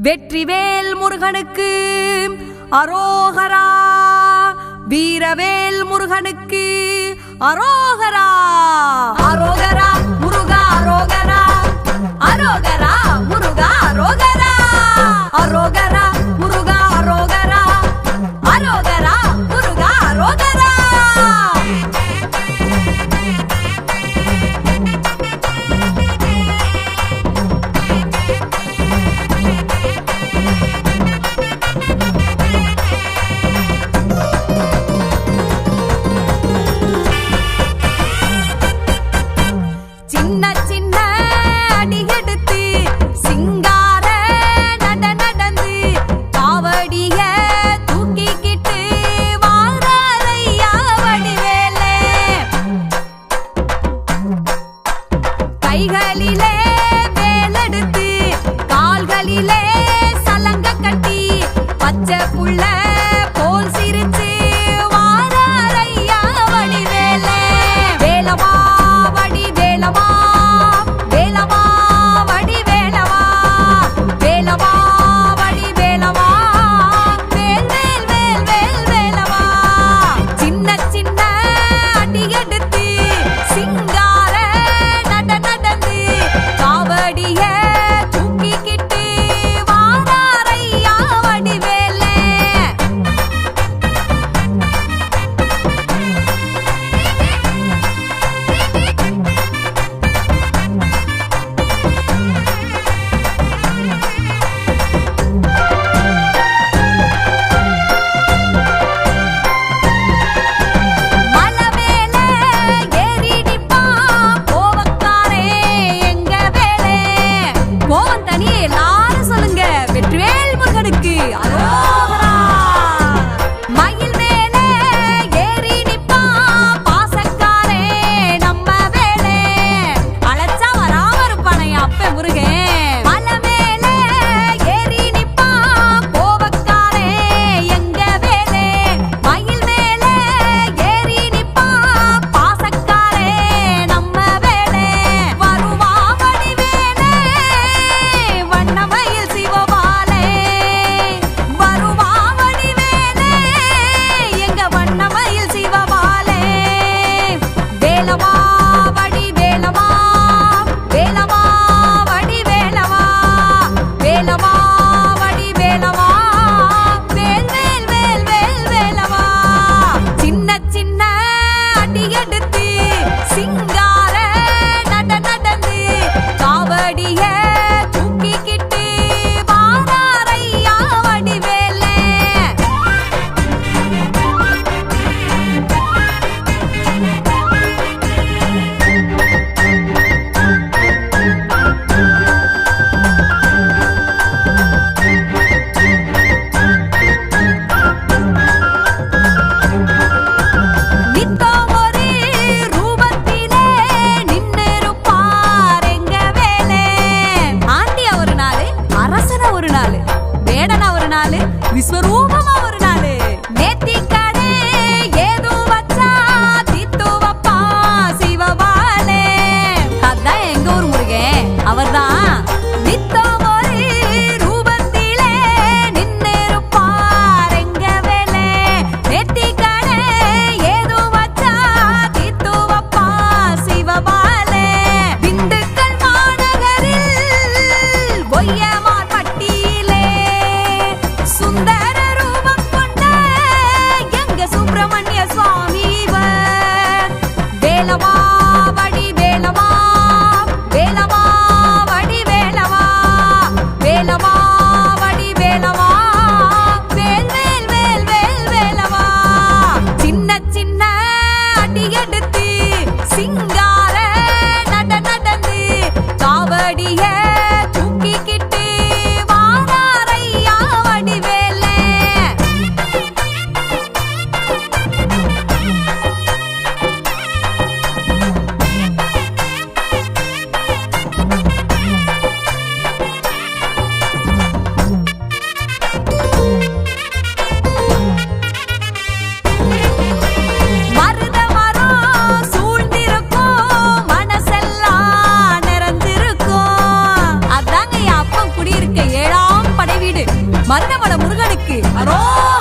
வெற்றிவேல் முருகனுக்கு அரோகரா, வீரவேல் முருகனுக்கு அரோகரா. அரோகரா முருகா அரோகரா, அரோகரா முருகா அரோகரா, அரோகரா முருகா அரோகரா, அரோகரா முருகா அரோகரா. கைகளிலே வேலெடுத்து கால்களிலே சலங்க கட்டி பச்சை புள்ள போல் சிரிச்சு வாராரையா வடிவேலே. வேலவா வடிவேலவா, வேலவா வடிவேலவா, வேலவா வடிவேலவா, வேல் வேல் வேல் வேல் வேலவா. சின்ன சின்ன அடி எடுத்து சிங்கார காவடிய தூக்கிக்கிட்டு வாராரையா வடிவேலே. மலவேலே ஏறிடிப்பா கோவக்காரே எங்க வேலே. கோவம் தனியே எல்லாரும் சொல்லுங்க, வெற்றிவேல் முருகனுக்கு அரோகரா. மயில் மேலே ஏறி நிப்பா பாசக்காரே நம்ம வேலே. அழைச்சா வராம இருப்பானே அப்ப முருகன். மலை மேலே ஏறி நிப்பா கோவக்காரே எங்க வேலே. மயில் மேலே ஏறி நிப்பா பாசக்காரே நம்ம வேலே. வருவா வடிவேலே வண்ணமயில் சிவபாலே, வருவா வடிவேலே எங்க வண்ணமயில் சிவபாலே. வேலவா வடிவேலவா, வேலவா வடிவேலவா, வேலவா வடிவேலவா, வேல் வேல் வேல் வேல் வேலவா. சின்ன சின்ன அடி எடுத்து சிங்கார நடந்து காவடிய தூக்கிக்கிட்டு வாராரையா வடிவேலே. நித்தம் ஒரு ரூபத்திலே நின்னிருப்பார் எங்க வேலே. ஆண்டியா ஒரு நாள், அரசனா ஒரு நாள், வேடனா ஒரு நாள், விஸ்வரூபமா ஒரு நாள். நேத்திக்கடை ஏதோ வச்சா தீத்து வப்பா சிவபாலே. அதான் எங்க ஊர் முருகன், அவர்தான். நித்தம் ஒரு ரூபத்திலே நின்னிருப்பார் எங்க வேலே. நேத்திக்கடை ஏதோ வச்சா தீத்து வப்பா சிவபாலே. திண்டுக்கல் மாநகரில் ஒய்யமார் பட்டியிலே சுந்தர மன்னவன முருகனுக்கு அரோகரா.